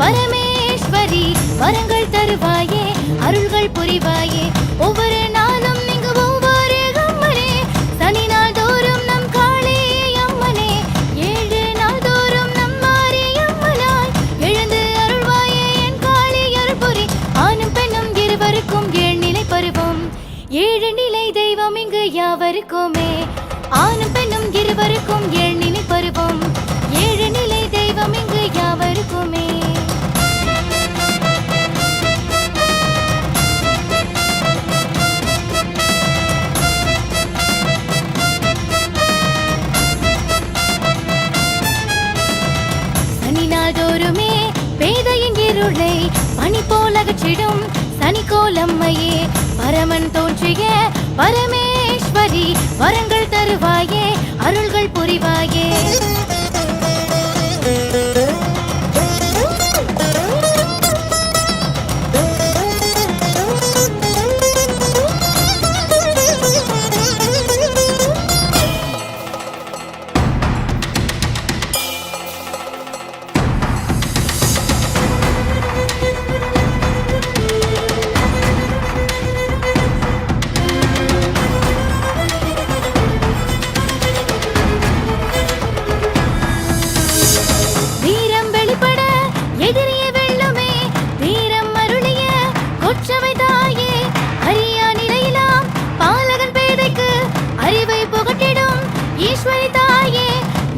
பரமேஸ்வரி வரங்கள் தருவாயே அருள்கள் புரிவாயே ஒவ்வொரு நாளும் நீங்க ஒவ்வொரு அம்மனே சனி நாள் தோறும் நம் காளி அம்மனே 7 நாள் தோறும் நம் மாரி அம்மனாய் எழுந்து அருள்வாயே என் காளி அருள்புரி ஆணும் பெண்ணும் இருவருக்கும் 7 நிலை பருவம் 7 நிலை தெய்வம் இங்கு யாவருக்குமே ஆணும் பெண்ணும் இருவருக்கும் 7 நிலை பருவம் 7 நிலை தெய்வம் இங்கு யாவருக்குமே தோறுமே பேதையின் இருளை பனி போல் அகற்றிடும் சனிக்கோலம்மையே பரமன் தோன்றிய பரமேஸ்வரி வரங்கள் தருவாயே அருள்கள் புரிவாயே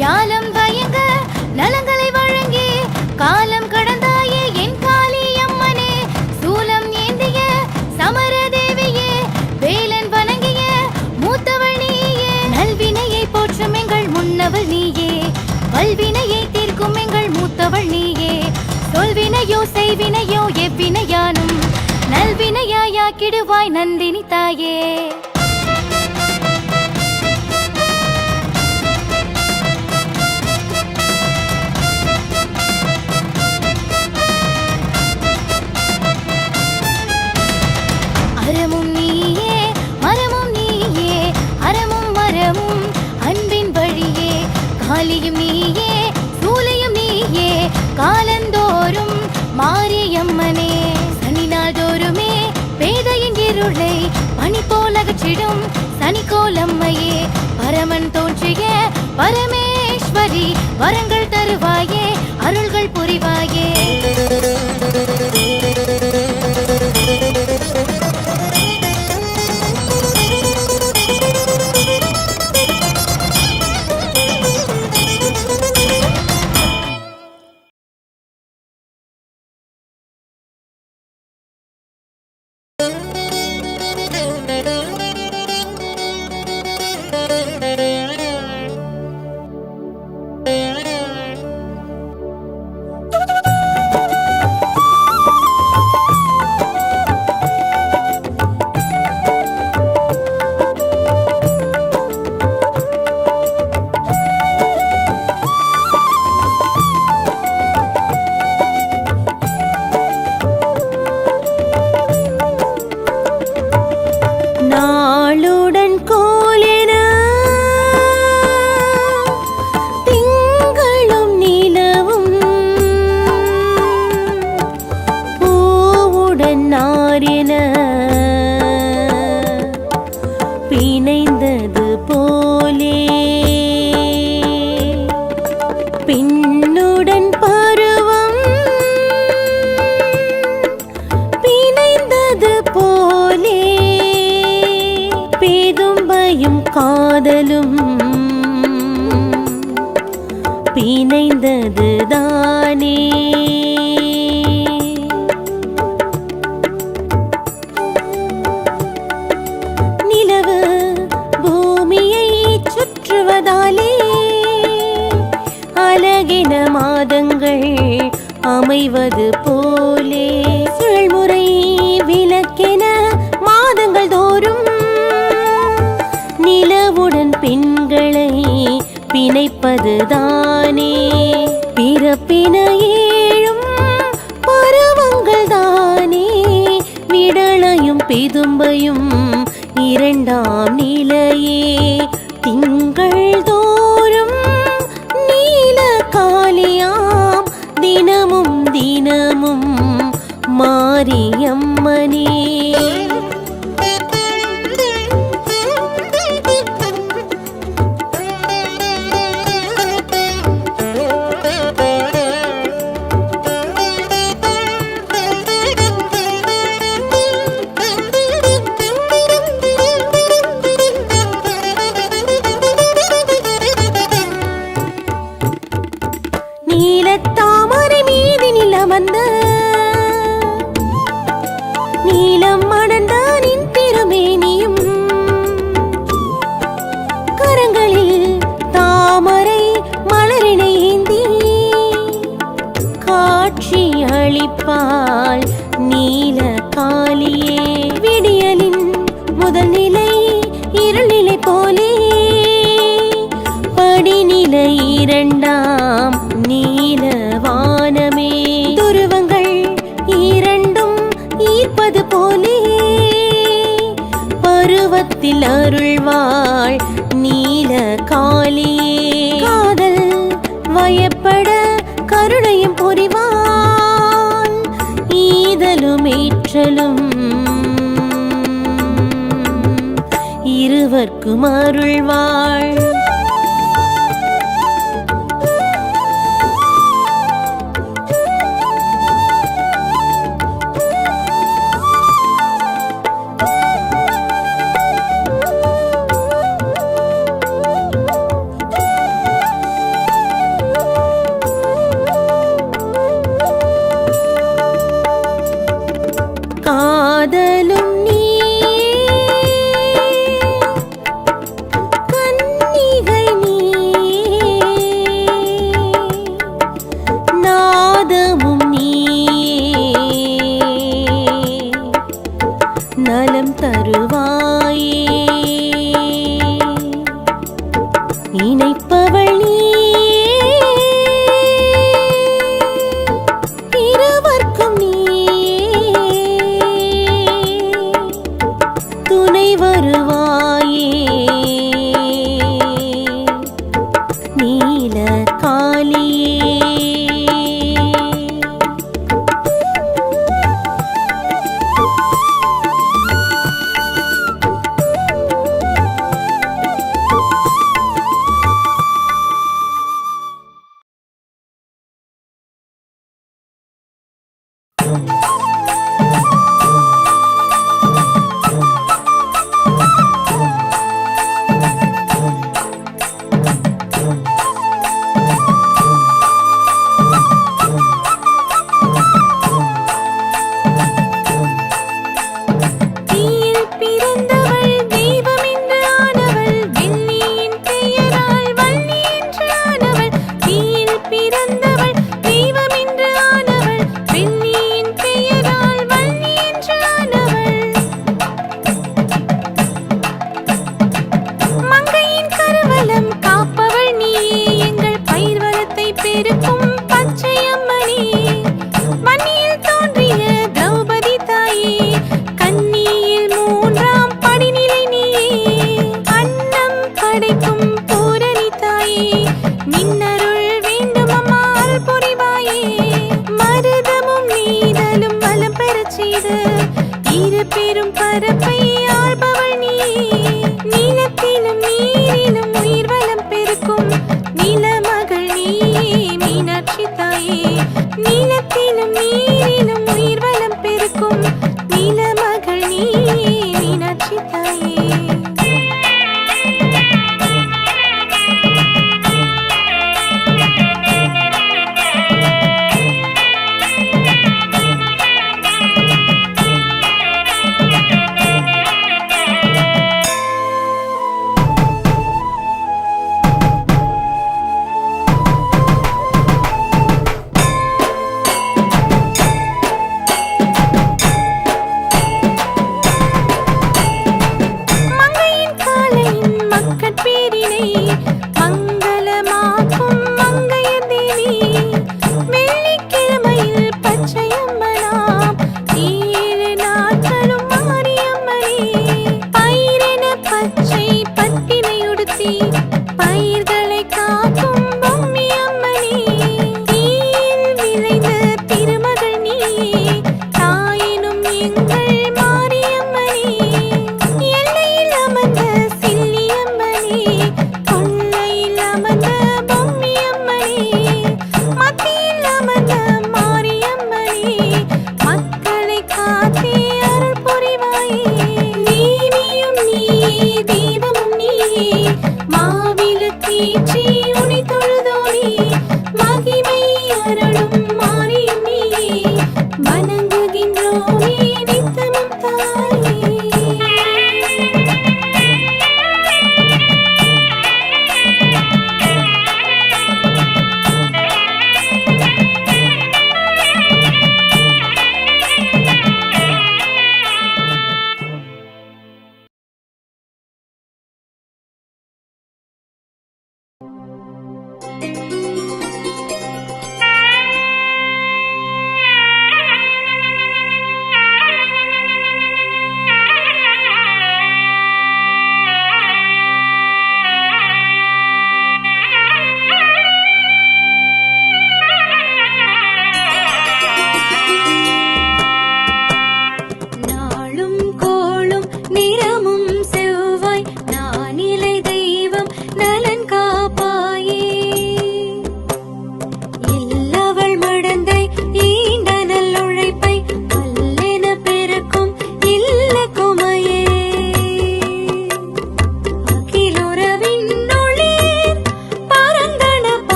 ஞானம் வயங்க நலங்களை வழங்கி காலம் கடந்தாயே என் காளி அம்மனே சூலம் ஏந்திய சமர தேவியே வேலன் வணங்கிய மூத்தவள் நீயே நல்வினையை போற்றும் எங்கள் முன்னவள் நீயே வல்வினையை தீர்க்கும் எங்கள் மூத்தவள் நீயே சொல்வினையோ செய்வினையோ எவ்வினையானும் நல்வினையாக்கிடுவாய் நந்தினி தாயே அறமும் நீயே மரமும் நீயே அறமும் மரமும் அன்பின் வழியே காளியும் நீயே சூலையும் நீயே காலந்தோறும் மாரியம்மனே சனி நாள் தோறுமே பேதையின் இருளை பனி போல் அகற்றிடும் சனிக்கோலம்மையே பரமன் தோன்றிய பரமேஸ்வரி வரங்கள் தருவாயே அருள்கள் புரிவாயே காதலும் பிணைந்தது தானே நிலவு பூமியை சுற்றுவதாலே அழகின மாதங்கள் அமைவது போலே சுழல்முறை விளக்கென மாதங்கள் தோறும் நிலவுடன் பெண்களை பிணைப்பதுதானே பிறப்பின ஏழும் பருவங்கள் தானே விடலையும் பிதும்பையும் இரண்டாம் நிலையே திங்கள் தோறும் நீல காலியாம் தினமும் தின மாரியம்மனே. நீலத்தாமரை மீதினில் அமர்ந்த நீலம் மணந்த நின் திருமேனியும் கரங்களில் தாமரை மலரினை ஏந்தி காட்சி அளிப்பாள் நீல காளியே. விடியலின் முதல் நிலை இருள் நிலை போலே படிநிலை இரண்டாம் நீல வானமே. துருவங்கள் இரண்டும் ஈர்ப்பது போலே பருவத்தில் அருள்வாள் நீல காளியே. காதல் வயப்பட கருணையும் புரிவாள் ஈதலும் ஏற்றலும் இருவர்க்கும் அருள்வாள். காதலும் நீ கன்னிகை நீ நாதமும் நீ நலம் தருவாயே. இணைப்பவள் நீ இருவர்க்கும் நீ துணை வருவாயே நீல காளியே.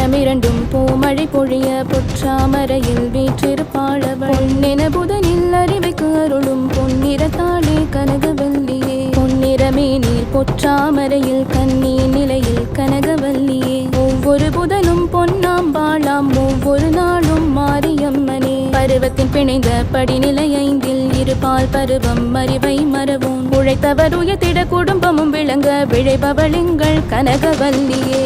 புறமிரண்டும் பூமழை பொழிய பொற்றாமரையில் வீற்றிருப்பாளவள் பொன்னென புதனில் அறிவைக்கு அருளும் பொன்னிறத்தாளே கனகவல்லியே பொன்னிறமே நீர் பொற்றாமரையில் கண்ணி நிலையில் கனகவல்லியே ஒவ்வொரு புதனும் பொன்னாம் வாழாம் ஒவ்வொரு நாளும் மாரியம்மனே பருவத்தின் பிணைந்த படிநிலை 5 இருபால் பருவம் அறிவை மறவும் உழைத்தவர் உயர்த்திட குடும்பமும் விளங்க விழைபவளிங்கள் கனகவல்லியே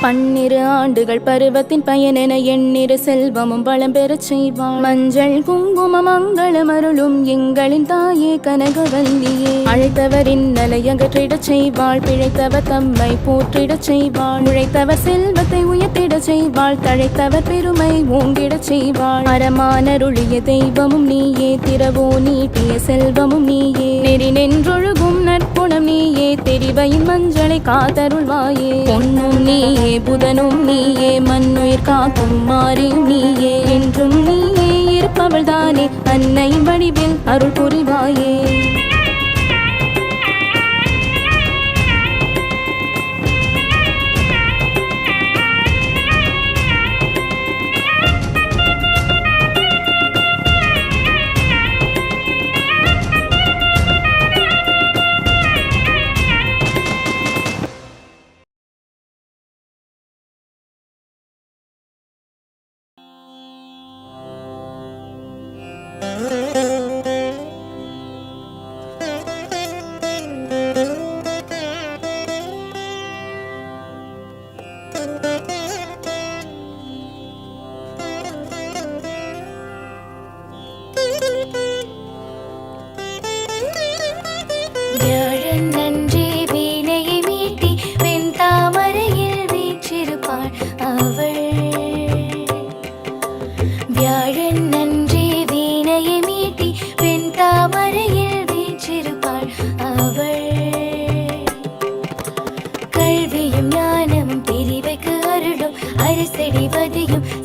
பன்னிரு ஆண்டுகள் பருவத்தின் பயனென எண்ணிரு செல்வமும் வளம் பெறச் செய்வாள் மஞ்சள் குங்கும மங்களம் அருளும் எங்களின் தாயே கனகவல்லியே அழைத்தவரின் நலை அகற்றிடச் செய்வாள் பிழைத்தவர் தம்மை போற்றிடச் செய்வாள் உழைத்தவர் செல்வத்தை உயர்த்திடச் செய்வாள் தழைத்தவர் பெருமை ஓங்கிடச் செய்வாள் அறமானருளிய தெய்வமும் நீயே திரவோ நீட்டிய செல்வமும் நீயே நெறி நின்றொழுகும் நற்புணம் நீயே தெரிவையின் மஞ்சளை காத்தருள்வாயே பொன்னும் நீயே புதனும் நீயே மண்ணுயிர் காக்கும் மாறியும் நீயே என்றும் நீயே இருப்பவள் தானே அன்னையின் வடிவில் அருள் புரிவாயே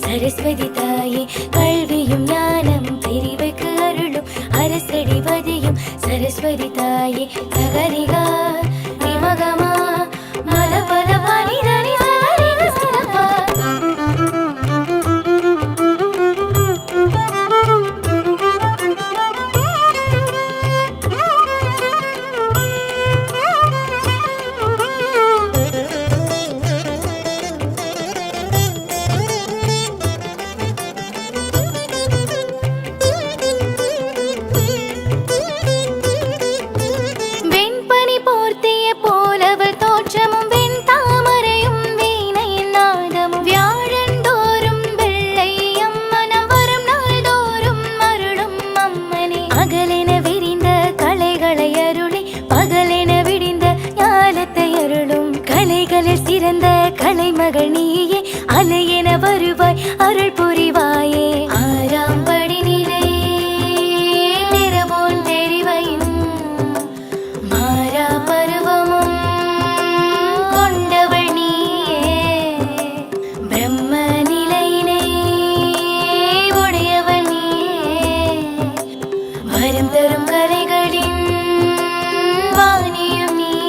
சரஸ்வதி தாயே கல்வியும் ஞானமும் தெரிவைக்கு அருளும் அரசடிவதியும் சரஸ்வதி தாயே சகரிகா நிமகமா மலபல பனிதனி சகரிக சலபா சிறந்த கலைமகள் நீயே அலையென வருவாய் அருள் புரிவாயே ஆறாம் படிநிலை நிறமோன் தெரிவையும் மாறா பருவமும் கொண்டவள் நீயே பிரம்ம நிலையினை உடையவள் நீயே வரம் தரும் கலைகளின் வாணியும் நீயே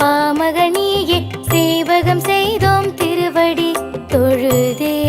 அப்பா மகனியே சேவகம் செய்தோம் திருவடி தொழுதே